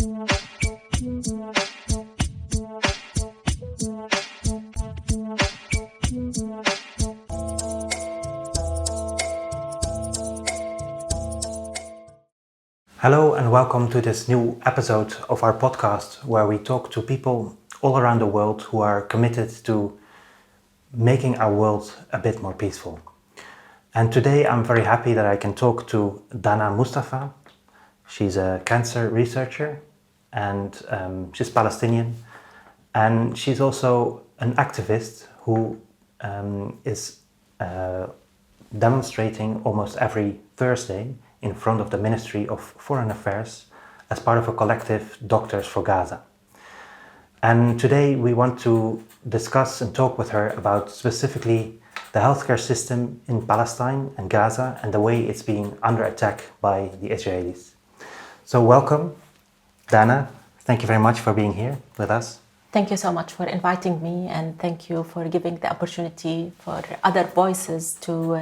Hello and welcome to this new episode of our podcast where we talk to people all around the world who are committed to making our world a bit more peaceful. And today I'm very happy that I can talk to Dana Mustafa. She's a cancer researcher and she's Palestinian, and she's also an activist who is demonstrating almost every Thursday in front of the Ministry of Foreign Affairs as part of a collective Doctors for Gaza. And today we want to discuss and talk with her about specifically the healthcare system in Palestine and Gaza and the way it's being under attack by the Israelis. So welcome, Dana. Thank you very much for being here with us. Thank you so much for inviting me, and thank you for giving the opportunity for other voices to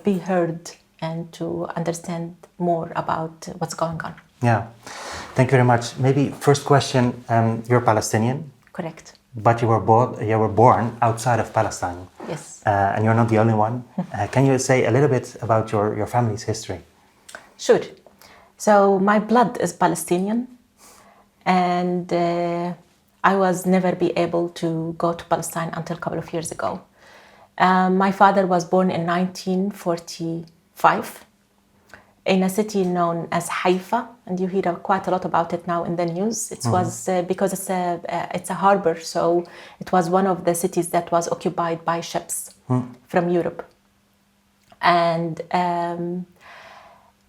be heard and to understand more about what's going on. Yeah, thank you very much. Maybe first question, you're Palestinian? Correct. But you were born outside of Palestine. Yes. And you're not the only one. Can you say a little bit about your family's history? Sure. So my blood is Palestinian, and I was never be able to go to Palestine until a couple of years ago. My father was born in 1945 in a city known as Haifa, and you hear quite a lot about it now in the news. It was because it's a harbor, so it was one of the cities that was occupied by ships from Europe.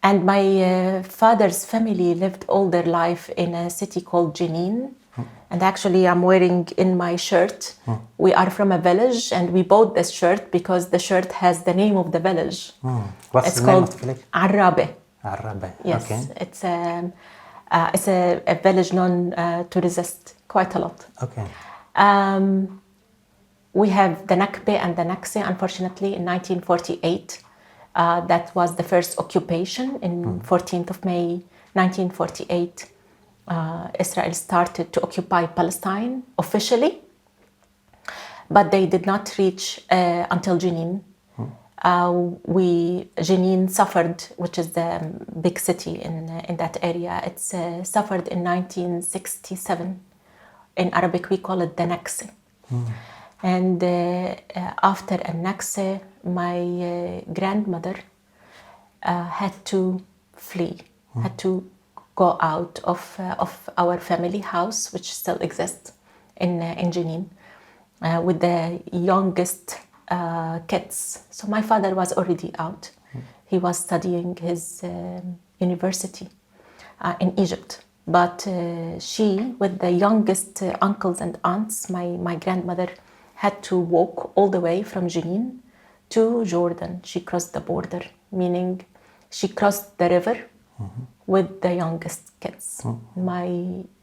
And my father's family lived all their life in a city called Jenin. And actually, I'm wearing in my shirt, we are from a village, and we bought this shirt because the shirt has the name of the village. What's the name of the village? Arabe. Arabe, Yes, okay. It's a village known to resist quite a lot. Okay. We have the Nakba and the Naksa, unfortunately, in 1948. That was the first occupation in 14th of May, 1948. Israel started to occupy Palestine officially, but they did not reach until Jenin. Jenin suffered, which is the big city in that area. It's suffered in 1967. In Arabic, we call it the Naksa. And after a Naksa, my grandmother had to flee, had to go out of our family house, which still exists in Jenin, with the youngest kids. So my father was already out. He was studying his university in Egypt. But she, with the youngest uncles and aunts, my grandmother, had to walk all the way from Jenin to Jordan. She crossed the border, meaning she crossed the river with the youngest kids.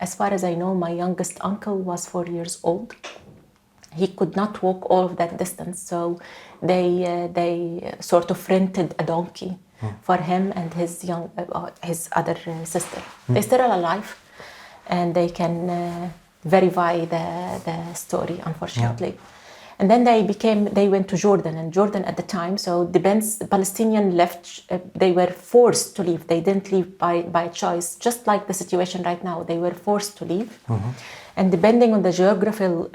As far as I know, my youngest uncle was 4 years old. He could not walk all of that distance, so they sort of rented a donkey for him and his other sister. They're still alive, and they can verify the story, unfortunately. Yeah. And then they went to Jordan, and Jordan at the time, so the Palestinian left, they were forced to leave. They didn't leave by choice, just like the situation right now. They were forced to leave. And depending on the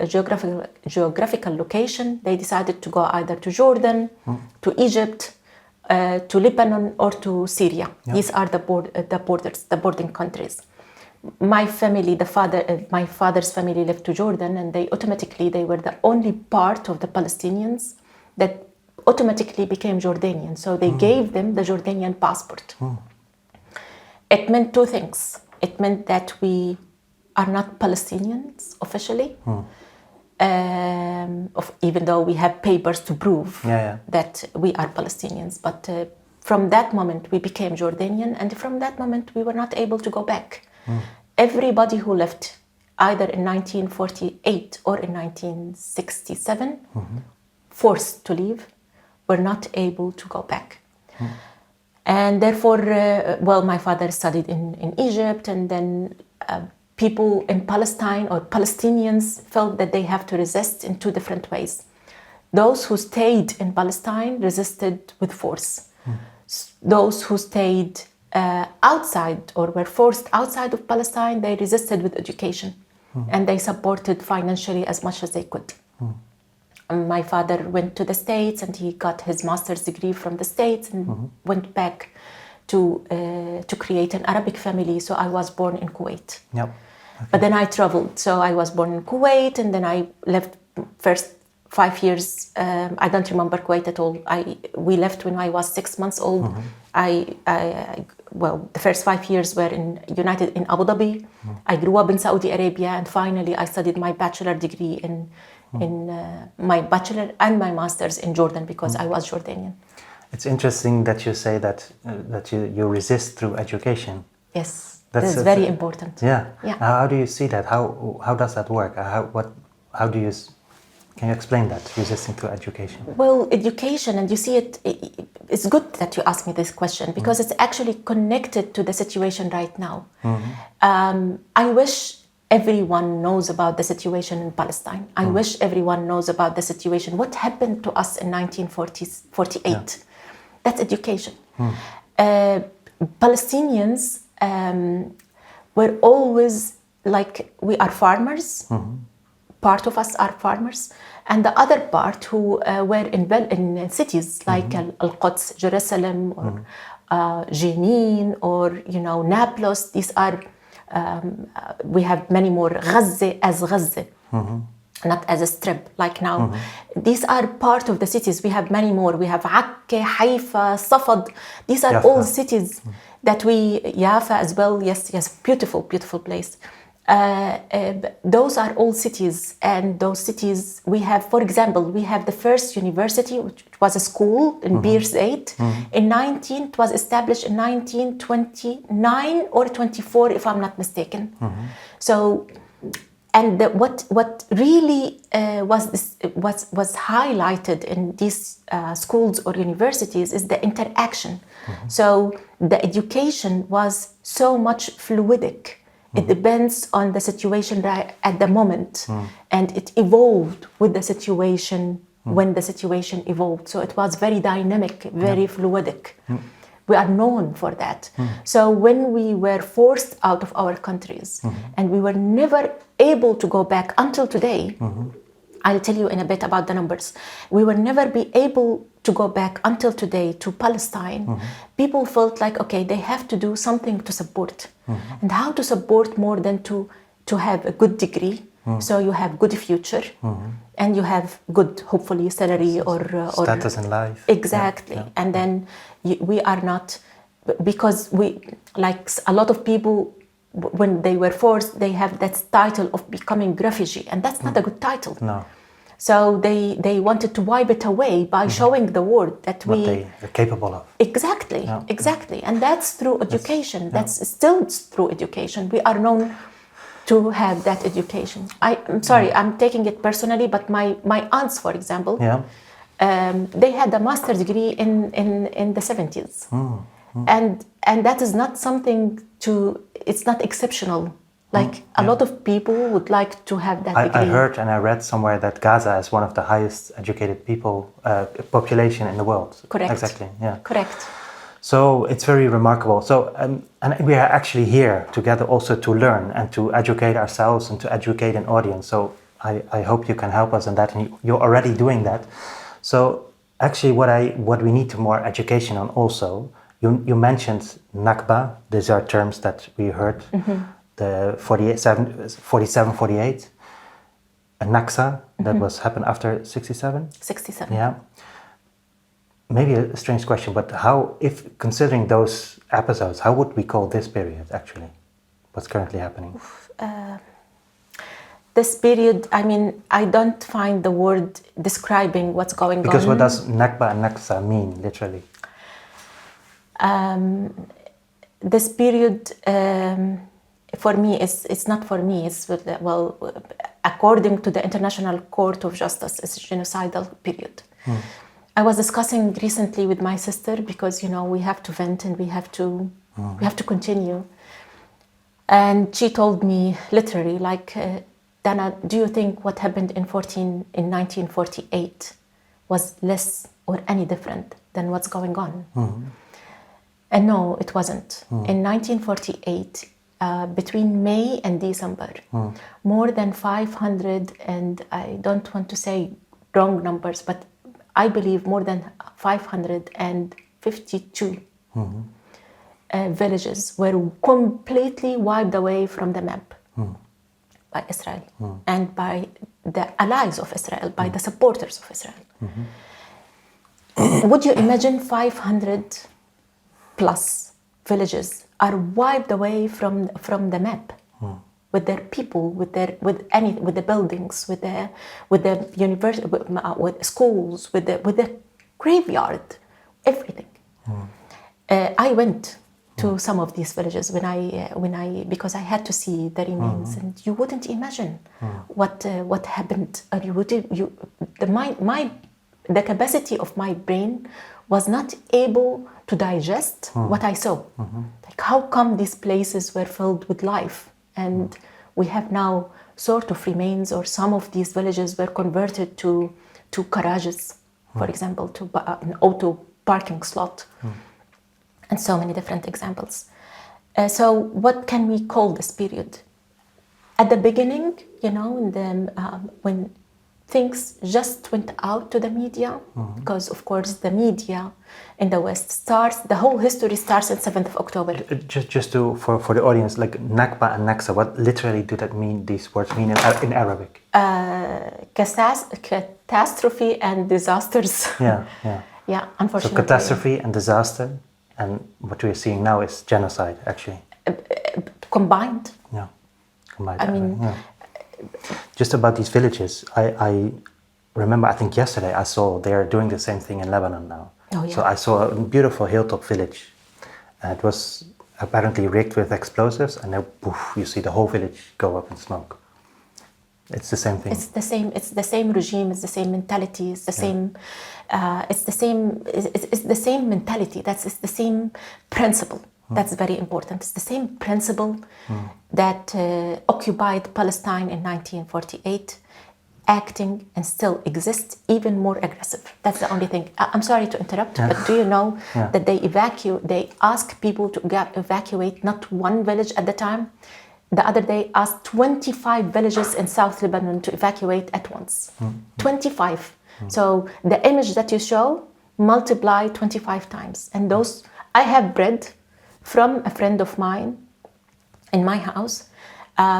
geographical location, they decided to go either to Jordan, to Egypt, to Lebanon, or to Syria. Yeah. These are the borders, the bordering countries. My family, my father's family lived to Jordan, and they were the only part of the Palestinians that automatically became Jordanian. So they gave them the Jordanian passport. It meant two things. It meant that we are not Palestinians officially, even though we have papers to prove that we are Palestinians. But from that moment, we became Jordanian, and from that moment, we were not able to go back. Everybody who left, either in 1948 or in 1967, forced to leave, were not able to go back. And therefore, my father studied in Egypt, and then people in Palestine or Palestinians felt that they have to resist in two different ways. Those who stayed in Palestine resisted with force. Those who stayed outside or were forced outside of Palestine, they resisted with education. And they supported financially as much as they could. My father went to the States and he got his master's degree from the States and went back to create an Arabic family. So I was born in Kuwait. Yep. Okay. But then I traveled. So I was born in Kuwait and then I left first 5 years. I don't remember Kuwait at all. We left when I was 6 months old. The first 5 years were in Abu Dhabi. I grew up in Saudi Arabia, and finally I studied my bachelor degree in my bachelor and my master's in Jordan because I was Jordanian. It's interesting that you say that you resist through education. Yes, that's very important. Yeah. How do you see that? How does that work? Can you explain that, resisting through education? Well, education, and you see it's good that you ask me this question because it's actually connected to the situation right now. I wish everyone knows about the situation in Palestine. I wish everyone knows about the situation. What happened to us in 1948? Yeah. That's education. Palestinians were always like, we are farmers. Part of us are farmers, and the other part who were in cities like Al-Quds, Jerusalem, or Jenin, or Nablus. These are we have many more. Gaza as Gaza, not as a strip like now. These are part of the cities. We have many more. We have Akka, Haifa, Safad. These are all cities that Yafa as well. Yes, beautiful place. Those are all cities, and those cities we have, for example, we have the first university, which was a school in Bir Zayt. It was established in 1929 or 24, if I'm not mistaken. So, and what really was highlighted in these schools or universities is the interaction. So the education was so much fluidic. It depends on the situation right at the moment, and it evolved with the situation when the situation evolved. So it was very dynamic, very fluidic. We are known for that. So when we were forced out of our countries and we were never able to go back until today, I'll tell you in a bit about the numbers. We will never be able to go back until today to Palestine. People felt like, okay, they have to do something to support. And how to support more than to have a good degree, so you have good future, and you have good, hopefully, salary or status in life. Exactly. And then we are not, because we, like a lot of people, when they were forced, they have that title of becoming refugee, and that's not a good title. No. So they wanted to wipe it away by showing the world that what they are capable of. Exactly, exactly. And that's through education. That's still through education. We are known to have that education. I'm sorry, I'm taking it personally, but my aunts, for example, they had a master's degree in the 70s. And that is not something it's not exceptional. Like a lot of people would like to have that degree. I heard and I read somewhere that Gaza is one of the highest educated population in the world. Correct. Exactly, yeah. Correct. So it's very remarkable. So, and we are actually here together also to learn and to educate ourselves and to educate an audience. So I hope you can help us in that, and you're already doing that. So actually what we need more education on also, you mentioned Nakba. These are terms that we heard. The 47, 48, a Naksa that was happened after 67? 67. Yeah. Maybe a strange question, but how, if considering those episodes, how would we call this period actually? What's currently happening? This period, I mean, I don't find the word describing what's going on. Because what does Nakba and Naksa mean, literally? This period... for me, it's not for me. It's according to the International Court of Justice, it's a genocidal period. I was discussing recently with my sister because, we have to vent and we have to continue. And she told me literally, like, Dana, do you think what happened in 1948 was less or any different than what's going on? And no, it wasn't. In 1948, between May and December, more than 500, and I don't want to say wrong numbers, but I believe more than 552 villages were completely wiped away from the map by Israel and by the allies of Israel, by the supporters of Israel. Would you imagine 500 plus villages are wiped away from the map, with their people, with the buildings, with the university, with schools, with the graveyard, everything. I went to some of these villages when I because I had to see the remains, and you wouldn't imagine what happened. The capacity of my brain was not able to digest what I saw. Like, how come these places were filled with life, and we have now sort of remains, or some of these villages were converted to garages, for example, to an auto parking slot, and so many different examples. So what can we call this period? At the beginning, when things just went out to the media, because of course the media in the West the whole history starts on 7th of October. Just for the audience, like Nakba and Naksa, what literally do that mean, these words mean in Arabic? Catastrophe and disasters. Yeah. Yeah, unfortunately. So catastrophe and disaster, and what we're seeing now is genocide, actually. Combined. Yeah, combined. I mean... Yeah. Just about these villages, I remember, I think yesterday I saw they're doing the same thing in Lebanon now. Oh, yeah. So I saw a beautiful hilltop village. It was apparently rigged with explosives, and then poof, you see the whole village go up in smoke. It's the same thing. It's the same regime, it's the same mentality, it's the same mentality, it's the same principle. That's very important. It's the same principle that occupied Palestine in 1948, acting and still exists, even more aggressive. That's the only thing. I'm sorry to interrupt, but do you know that they ask people to evacuate not one village at the time? The other day asked 25 villages in South Lebanon to evacuate at once. 25. So the image that you show, multiply 25 times. And those, I have bread from a friend of mine in my house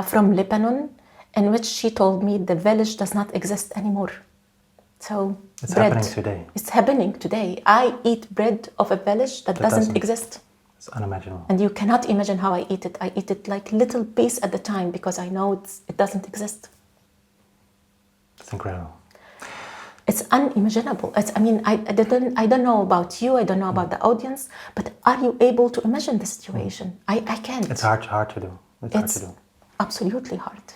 from Lebanon, in which she told me the village does not exist anymore. So it's bread, happening today. It's happening today. I eat bread of a village that doesn't exist. It's unimaginable. And you cannot imagine how I eat it. I eat it like little piece at a time because I know it doesn't exist. It's incredible. It's unimaginable. I don't know about you, I don't know about the audience, but are you able to imagine the situation? I can't. It's hard to do. It's hard to do. Absolutely hard.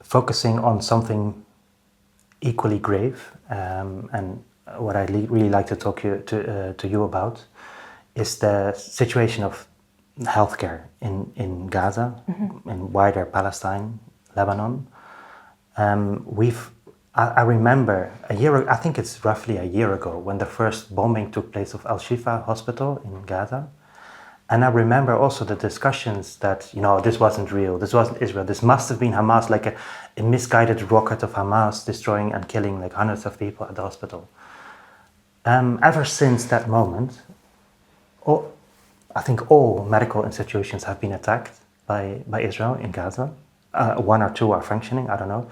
Focusing on something equally grave, and what I really like to talk to you about is the situation of healthcare in Gaza, in wider Palestine, Lebanon. I remember I think it's roughly a year ago, when the first bombing took place of Al-Shifa hospital in Gaza. And I remember also the discussions that, this wasn't real, this wasn't Israel, this must have been Hamas, like a misguided rocket of Hamas destroying and killing like hundreds of people at the hospital. Ever since that moment, I think all medical institutions have been attacked by Israel in Gaza. One or two are functioning, I don't know.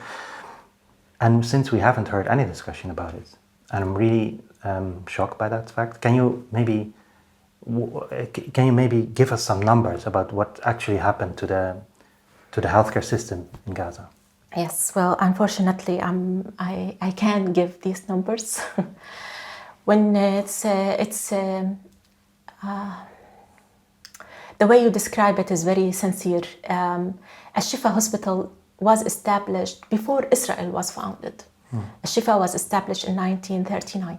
And since we haven't heard any discussion about it, and I'm really shocked by that fact. Can you maybe give us some numbers about what actually happened to the healthcare system in Gaza? Yes, well, unfortunately, I can't give these numbers. When the way you describe it is very sincere. Al-Shifa Hospital was established before Israel was founded. Al-Shifa was established in 1939.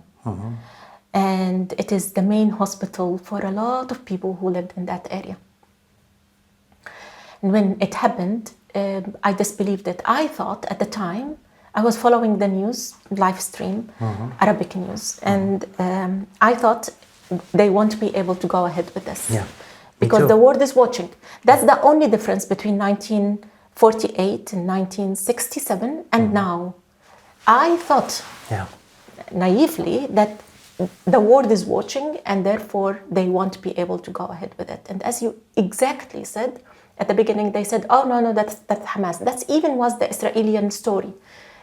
And it is the main hospital for a lot of people who lived in that area. And when it happened, I disbelieved it. I thought at the time, I was following the news, live stream, Arabic news, and I thought they won't be able to go ahead with this. Yeah. Because the world is watching. That's the only difference between 1948 and 1967 and now. I thought naively that the world is watching and therefore they won't be able to go ahead with it. And as you exactly said, at the beginning they said, oh no, that's Hamas. That even was the Israeli story.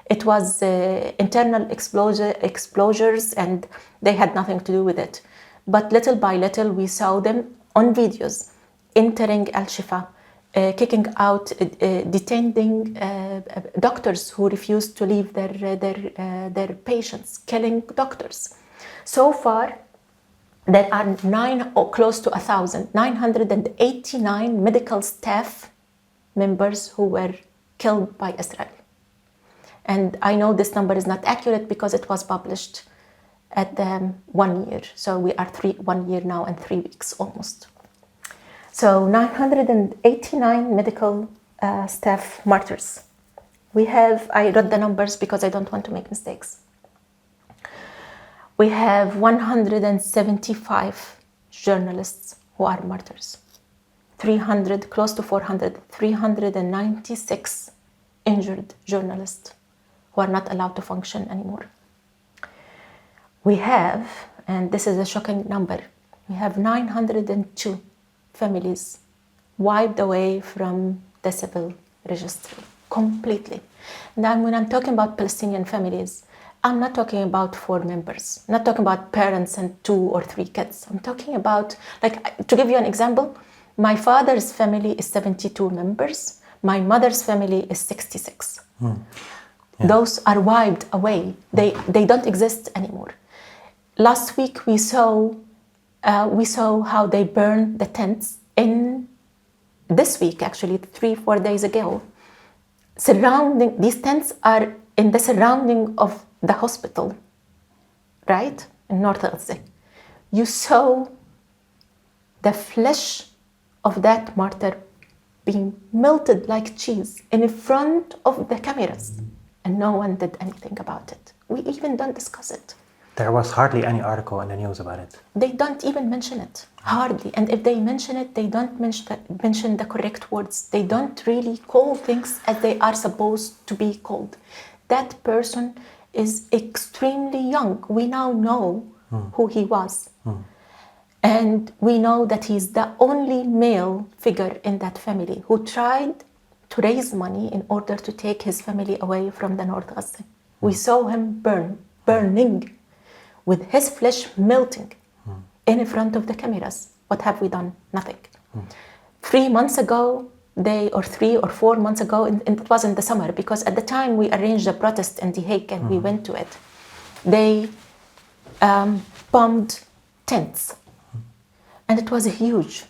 It was internal explosures and they had nothing to do with it. But little by little we saw them on videos entering Al-Shifa, kicking out, detaining doctors who refused to leave their patients, killing doctors. So far, there are close to 989 medical staff members who were killed by Israel. And I know this number is not accurate because it was published at 1 year. So we are 1 year now and 3 weeks almost. So 989 medical staff martyrs. I read the numbers because I don't want to make mistakes. We have 175 journalists who are martyrs. 300, close to 400, 396 injured journalists who are not allowed to function anymore. We have, and this is a shocking number, we have 902 families wiped away from the civil registry completely. And when I'm talking about Palestinian families, I'm not talking about 4 members, I'm not talking about parents and 2 or 3 kids. I'm talking about, to give you an example, my father's family is 72 members, my mother's family is 66. Yeah. Those are wiped away. They don't exist anymore. Last week we saw how they burned the tents this week, actually 3-4 days ago. These tents are in the surrounding of the hospital, right? In North Gaza. You saw the flesh of that martyr being melted like cheese in front of the cameras, and no one did anything about it. We even don't discuss it. There was hardly any article in the news about it. They don't even mention it, hardly. And if they mention it, they don't mention the correct words. They don't really call things as they are supposed to be called. That person is extremely young. We now know who he was. And we know that he's the only male figure in that family who tried to raise money in order to take his family away from the North Gaza. We saw him burning, with his flesh melting in front of the cameras. What have we done? Nothing. 3 months ago, 3 or 4 months ago, and it was in the summer, because at the time we arranged a protest in The Hague and we went to it. They bombed tents. And it was a huge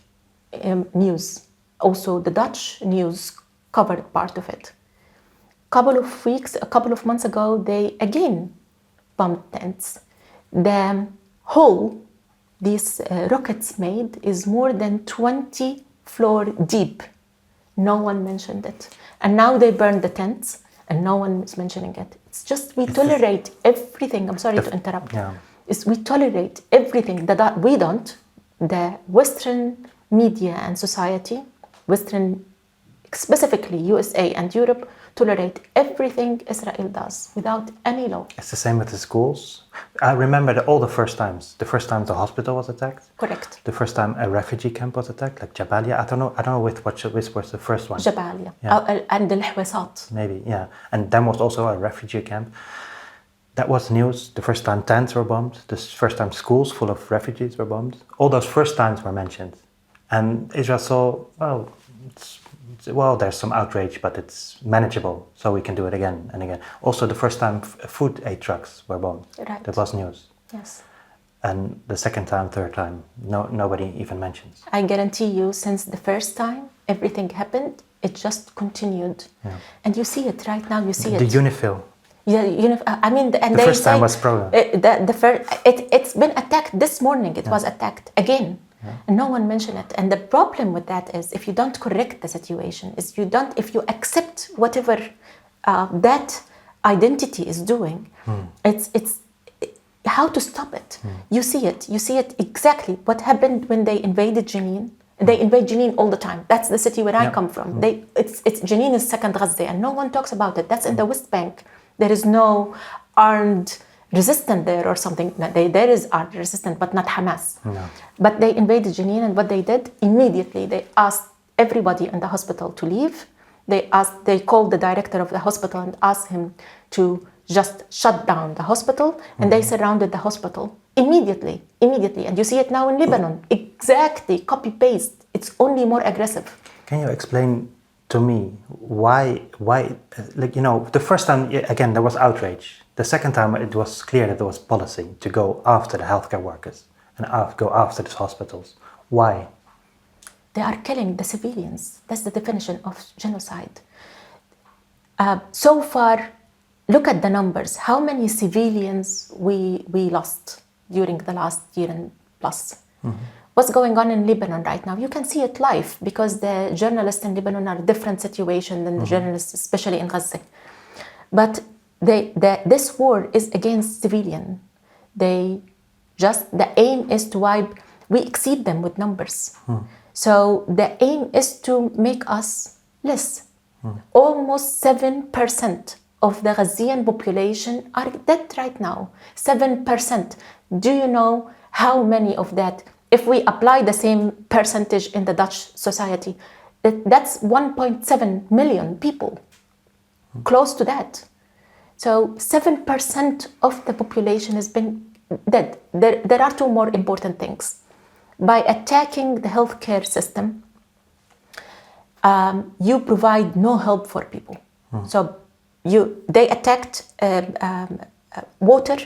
news. Also, the Dutch news covered part of it. A couple of months ago, they again bombed tents. The hole these rockets made is more than 20 floor deep. No one mentioned it. And now they burned the tents and no one is mentioning it. It's just we tolerate everything. I'm sorry to interrupt. Yeah. We tolerate everything that we don't. The Western media and society, specifically USA and Europe, tolerate everything Israel does without any law. It's the same with the schools. I remember all the first times. The first time the hospital was attacked. Correct. The first time a refugee camp was attacked, like Jabalia. I don't know which was the first one. Jabalia. Yeah. And Al-Hwasat. Maybe, yeah. And then was also a refugee camp. That was news. The first time tents were bombed. The first time schools full of refugees were bombed. All those first times were mentioned. And Israel saw, there's some outrage, but it's manageable, so we can do it again and again. Also, the first time food aid trucks were bombed. Right. That was news. Yes. And the second time, third time, nobody even mentions. I guarantee you, since the first time everything happened, it just continued. Yeah. And you see it right now, you see The it. UNIFIL. Yeah, I mean, and The they first say time was problem. It's been attacked this morning. It was attacked again, and no one mentioned it. And the problem with that is, if you don't correct the situation, if you accept whatever that identity is doing, it's how to stop it. You see it exactly what happened when they invaded Jenin. They invade Jenin all the time. That's the city where I come from. It's Jenin is second Gaza, and no one talks about it. That's in the West Bank. There is no armed resistance there or something. There is armed resistance, but not Hamas. No. But they invaded Jenin, and what they did immediately, they asked everybody in the hospital to leave. They called the director of the hospital and asked him to just shut down the hospital, and they surrounded the hospital immediately. And you see it now in Lebanon, exactly copy-paste. It's only more aggressive. Can you explain to me why, like, the first time, again, there was outrage. The second time, it was clear that there was policy to go after the healthcare workers and go after these hospitals. Why? They are killing the civilians. That's the definition of genocide. So far, look at the numbers. How many civilians we lost during the last year and plus? What's going on in Lebanon right now? You can see it live, because the journalists in Lebanon are a different situation than the journalists, especially in Gaza. But this war is against civilian. The aim is to wipe. We exceed them with numbers. So the aim is to make us less. Almost 7% of the Ghazian population are dead right now. 7%. Do you know how many of that, if we apply the same percentage in the Dutch society, that's 1.7 million people, close to that. So 7% of the population has been dead. There are two more important things. By attacking the healthcare system, you provide no help for people. So they attacked water,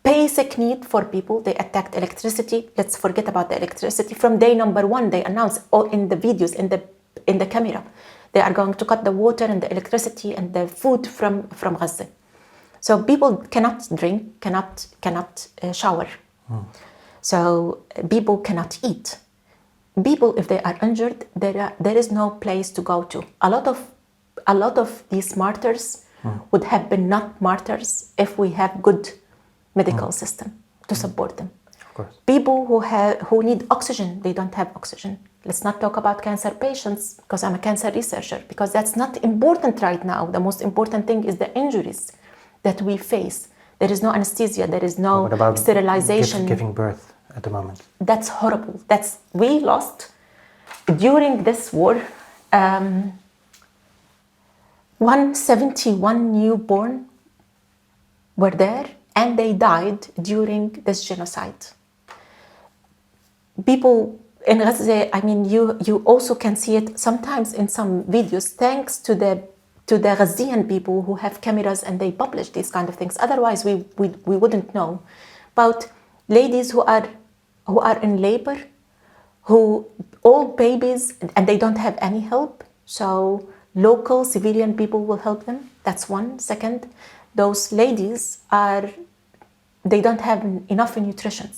basic need for people. They attacked electricity. Let's forget about the electricity. From day number one, they announced in the videos, in the camera, they are going to cut the water and the electricity and the food from Gaza. So people cannot drink, cannot shower. So people cannot eat. People, if they are injured, there is no place to go to. A lot of these martyrs would have been not martyrs if we have good medical system to support them. Of course. People who need oxygen, they don't have oxygen. Let's not talk about cancer patients, because I'm a cancer researcher, because that's not important right now. The most important thing is the injuries that we face. There is no anesthesia, there is no What about sterilization. Giving birth at the moment? That's horrible. We lost during this war 171 newborn were there, and they died during this genocide. People in Gaza, I mean, you also can see it sometimes in some videos, thanks to the Ghazian people who have cameras and they publish these kind of things. Otherwise, we wouldn't know about ladies who are in labor, who all babies, and they don't have any help. So local civilian people will help them. That's one. Second, those ladies they don't have enough nutrition.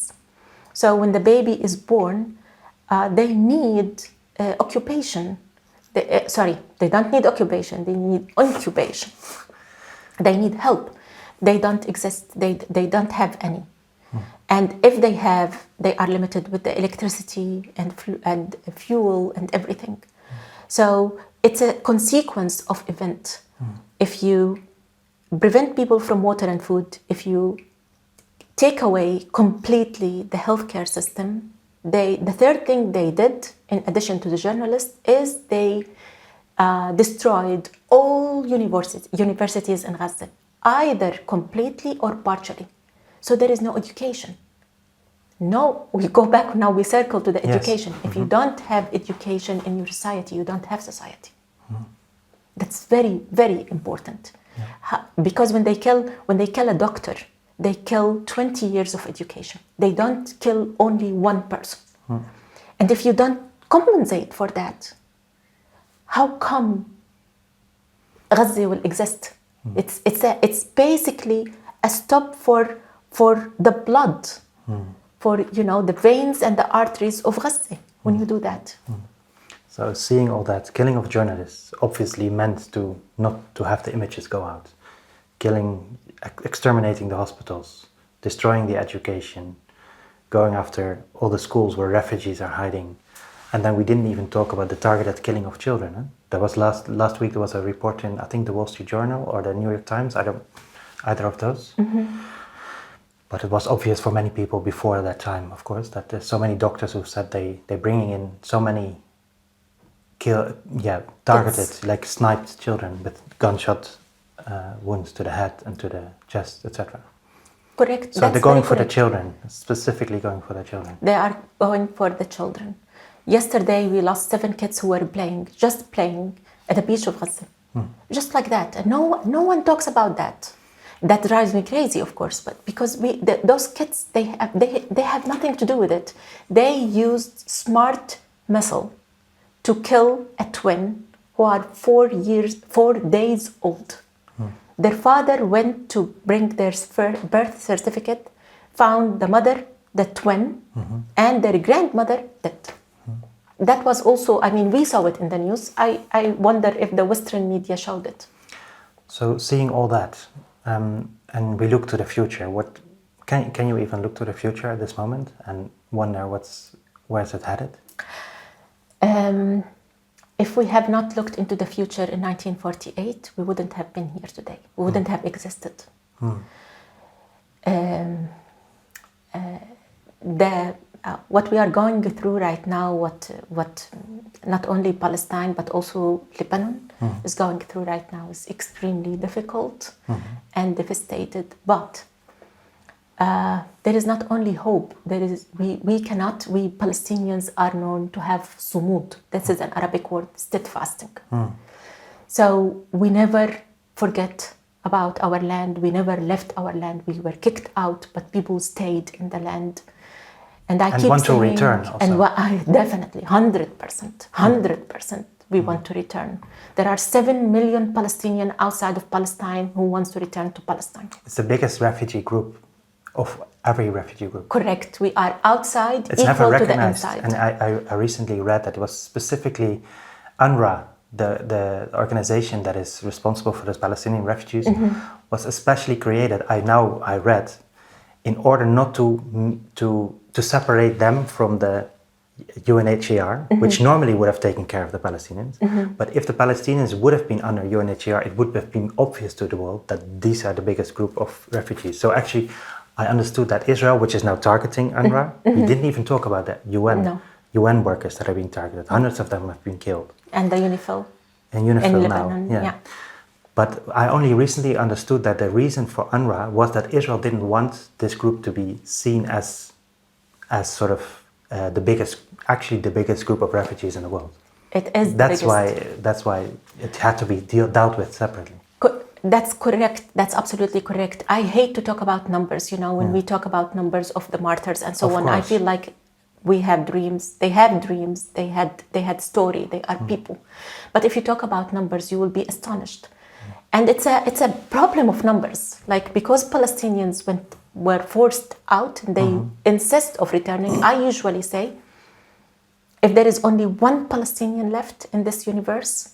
So when the baby is born, they need occupation. They don't need occupation, they need incubation. They need help. They don't exist, they don't have any. And if they have, they are limited with the electricity and fuel and everything. So it's a consequence of event. If you prevent people from water and food, if you take away completely the healthcare system, the third thing they did, in addition to the journalists, is they destroyed all universities in Gaza, either completely or partially. So there is no education. No, we go back now, we circle to the education. Yes. If you don't have education in your society, you don't have society. That's very, very important. Yeah. Because when they kill a doctor, they kill 20 years of education. They don't kill only one person. And if you don't compensate for that, how come Gaza will exist? It's basically a stop for the blood, for the veins and the arteries of Gaza when you do that. So seeing all that, killing of journalists obviously meant to not to have the images go out. Exterminating the hospitals, destroying the education, going after all the schools where refugees are hiding. And then we didn't even talk about the targeted killing of children. Huh? There was last week there was a report in, I think, the Wall Street Journal or the New York Times, either of those. But it was obvious for many people before that time, of course, that there's so many doctors who said they're bringing in so many targeted, like sniped children with gunshot wounds to the head and to the chest, etc. Correct. So That's they're going very for correct. the children, specifically going for the children. They are going for the children. Yesterday, we lost 7 kids who were just playing at the beach of Gaza. Just like that. And no one talks about that. That drives me crazy, of course, but because those kids, they have nothing to do with it. They used smart missile to kill a twin who are 4 days old. Their father went to bring their birth certificate, found the mother, the twin, and their grandmother dead. That was also, we saw it in the news. I wonder if the Western media showed it. So seeing all that, and we look to the future, what can you even look to the future at this moment and wonder where's it headed? If we have not looked into the future in 1948, we wouldn't have been here today. We wouldn't have existed. What we are going through right now, what not only Palestine but also Lebanon is going through right now is extremely difficult and devastated. But there is not only hope. We Palestinians are known to have sumud. This is an Arabic word, steadfasting. So we never forget about our land. We never left our land. We were kicked out, but people stayed in the land. And I keep want saying, to return also. And definitely, 100%, we want to return. There are 7 million Palestinians outside of Palestine who wants to return to Palestine. It's the biggest refugee group of every refugee group. Correct. We are outside, it's equal never to the recognized. inside. And I recently read that it was specifically UNRWA, the organization that is responsible for the Palestinian refugees, was especially created, I read, in order not to separate them from the UNHCR, which normally would have taken care of the Palestinians. But if the Palestinians would have been under UNHCR, it would have been obvious to the world that these are the biggest group of refugees. So actually, I understood that Israel, which is now targeting UNRWA, we didn't even talk about that. UN workers that are being targeted. Hundreds of them have been killed. And the UNIFIL. And UNIFIL in now. Lebanon, yeah. But I only recently understood that the reason for UNRWA was that Israel didn't want this group to be seen as sort of the biggest group of refugees in the world. It is That's why it had to be dealt with separately. That's correct. That's absolutely correct. I hate to talk about numbers. When we talk about numbers of the martyrs and so on, I feel like we have dreams. They have dreams. They had story. They are people. But if you talk about numbers, you will be astonished. And it's a problem of numbers. Like, because Palestinians were forced out and they insist of returning, I usually say, if there is only one Palestinian left in this universe,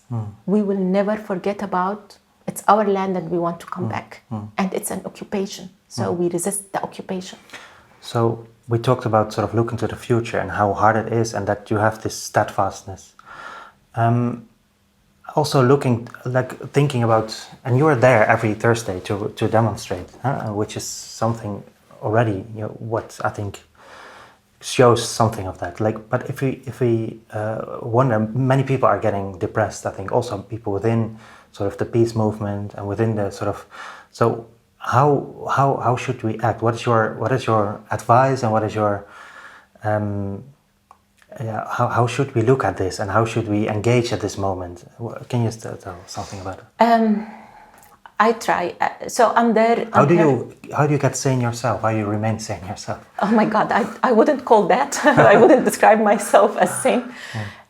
we will never forget about it's our land and we want to come back. And it's an occupation. So we resist the occupation. So we talked about sort of looking to the future and how hard it is and that you have this steadfastness. Also thinking about, and you are there every Thursday to demonstrate, which is something already, what I think shows something of that. But if we wonder, many people are getting depressed. I think also people within sort of the peace movement and within the sort of. So how should we act? What is your advice and what is your how should we look at this and how should we engage at this moment? Can you tell something about it? I try. So I'm there. How do you get sane yourself? How do you remain sane yourself? Oh my God, I wouldn't call that. I wouldn't describe myself as sane.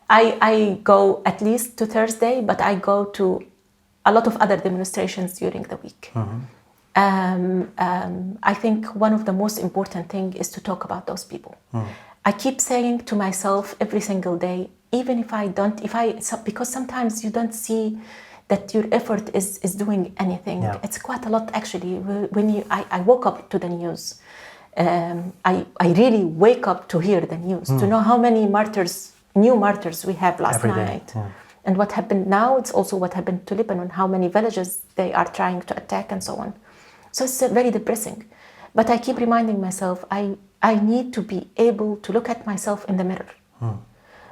I go at least to Thursday, but I go to a lot of other demonstrations during the week. I think one of the most important thing is to talk about those people. I keep saying to myself every single day, even if I don't, because sometimes you don't see that your effort is doing anything. Yeah. It's quite a lot actually. When I woke up to the news, I really wake up to hear the news, to know how many new martyrs we have last Every day, night. yeah. And what happened now, it's also what happened to Lebanon, how many villages they are trying to attack and so on. So it's very depressing. But I keep reminding myself, I need to be able to look at myself in the mirror.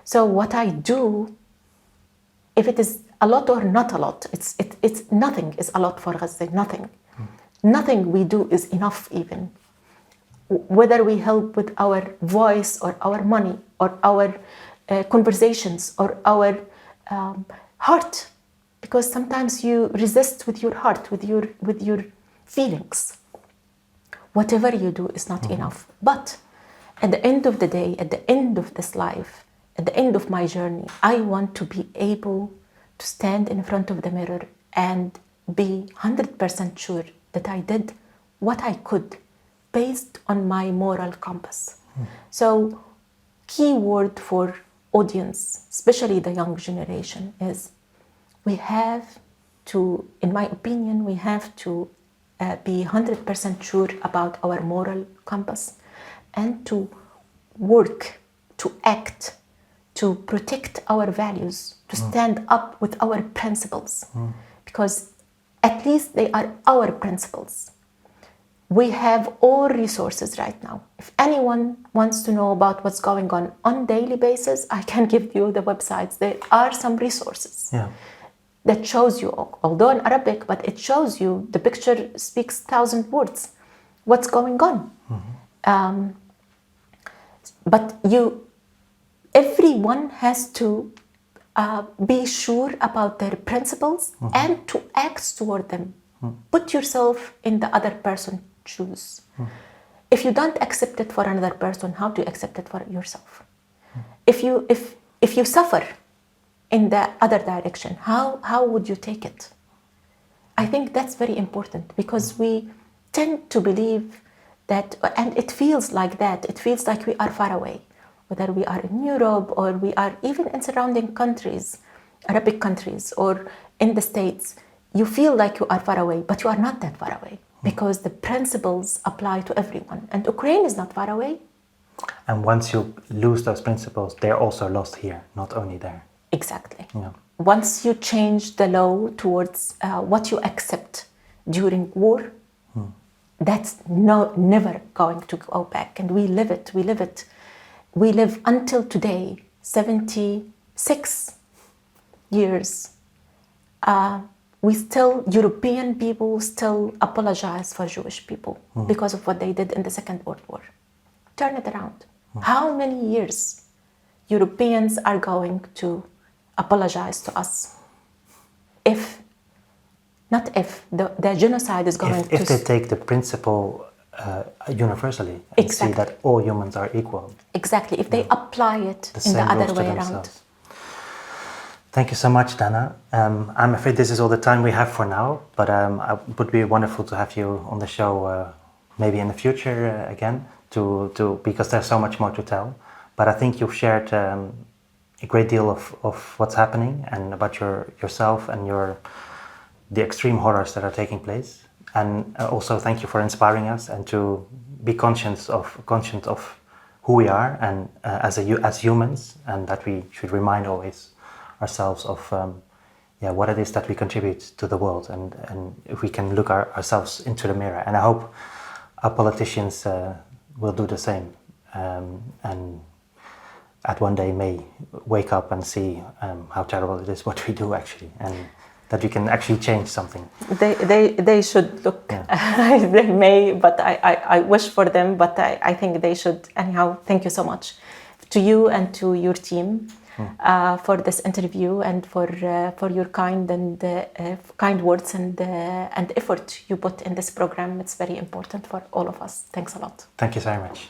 So what I do, if it is a lot or not a lot, it's nothing is a lot for Gaza, nothing. Nothing we do is enough even. Whether we help with our voice or our money or our conversations or our heart, because sometimes you resist with your heart, with your feelings. Whatever you do is not enough. But at the end of the day, at the end of this life, at the end of my journey, I want to be able to stand in front of the mirror and be 100% sure that I did what I could based on my moral compass. So, key word for audience, especially the young generation, is we have to, in my opinion, we have to be 100% sure about our moral compass and to work, to act, to protect our values, to stand up with our principles, because at least they are our principles. We have all resources right now. If anyone wants to know about what's going on daily basis, I can give you the websites. There are some resources that shows you, although in Arabic, but it shows you, the picture speaks 1,000 words, what's going on. But everyone has to be sure about their principles and to act toward them. Put yourself in the other person's shoes. If you don't accept it for another person, how do you accept it for yourself? If you suffer in the other direction, how would you take it? I think that's very important, because we tend to believe that, and it feels like that, it feels like we are far away, whether we are in Europe or we are even in surrounding countries, Arabic countries, or in the States. You feel like you are far away, but you are not that far away, because the principles apply to everyone. And Ukraine is not far away. And once you lose those principles, they're also lost here, not only there. Exactly. Yeah. Once you change the law towards what you accept during war, that's never going to go back. And we live it. We live until today, 76 years. European people still apologize for Jewish people because of what they did in the Second World War. Turn it around. How many years Europeans are going to apologize to us? The genocide is going to... If they take the principle universally and see that all humans are equal. Exactly. If they apply it in the other way around. Thank you so much, Dana. I'm afraid this is all the time we have for now, but it would be wonderful to have you on the show maybe in the future again, because there's so much more to tell. But I think you've shared a great deal of what's happening and about yourself and the extreme horrors that are taking place. And also thank you for inspiring us and to be conscious of who we are and as humans, and that we should remind always ourselves of what it is that we contribute to the world, and if we can look ourselves into the mirror. And I hope our politicians will do the same, and at one day may wake up and see how terrible it is what we do actually, and that we can actually change something. They should look. They may, but I wish for them, but I think they should. Anyhow, thank you so much to you and to your team for this interview, and for your kind words and effort you put in this program. It's very important for all of us. Thanks a lot. Thank you so much.